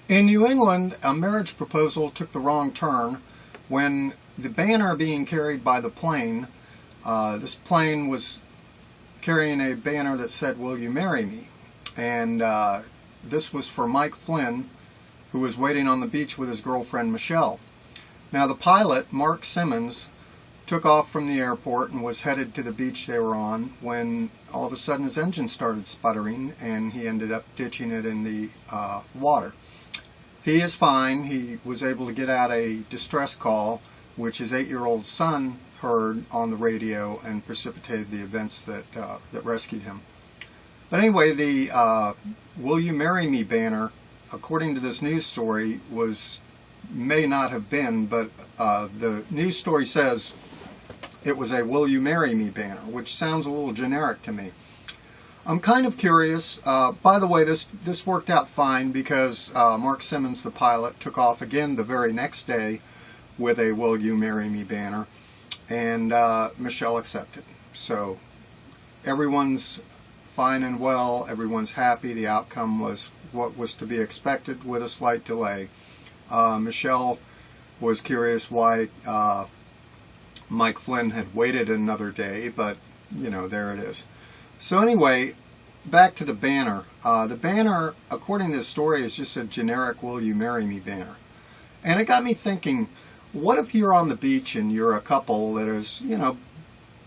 In New England, a marriage proposal took the wrong turn when the banner being carried by the plane, this plane was carrying a banner that said, "Will you marry me?" And this was for Mike Flynn, who was waiting on the beach with his girlfriend Michelle. Now the pilot, Mark Simmons, took off from the airport and was headed to the beach they were on when all of a sudden his engine started sputtering and he ended up ditching it in the water. He is fine. He was able to get out a distress call, which his 8-year-old son heard on the radio and precipitated the events that rescued him. But anyway, the "Will you marry me" banner, according to this news story, may not have been, but the news story says it was a "Will you marry me" banner, which sounds a little generic to me. I'm kind of curious. By the way, this worked out fine because Mark Simmons, the pilot, took off again the very next day with a "Will you marry me" banner, and Michelle accepted. So everyone's fine and well, everyone's happy. The outcome was what was to be expected with a slight delay. Michelle was curious why Mike Flynn had waited another day, but you know, there it is. So anyway, back to the banner. The banner, according to the story, is just a generic "Will you marry me" banner. And it got me thinking, what if you're on the beach and you're a couple that has,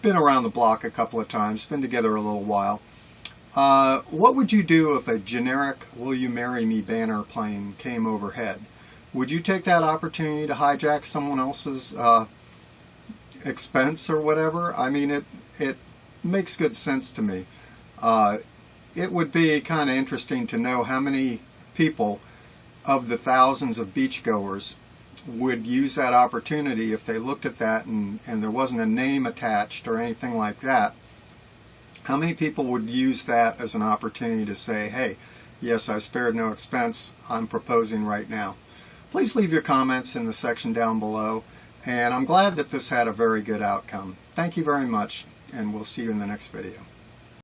been around the block a couple of times, been together a little while? What would you do if a generic "Will you marry me" banner plane came overhead? Would you take that opportunity to hijack someone else's expense or whatever? I mean, it makes good sense to me. It would be kind of interesting to know how many people of the thousands of beachgoers would use that opportunity if they looked at that and there wasn't a name attached or anything like that. How many people would use that as an opportunity to say, "Hey, yes, I spared no expense, I'm proposing right now"? Please leave your comments in the section down below, and I'm glad that this had a very good outcome. Thank you very much, and we'll see you in the next video.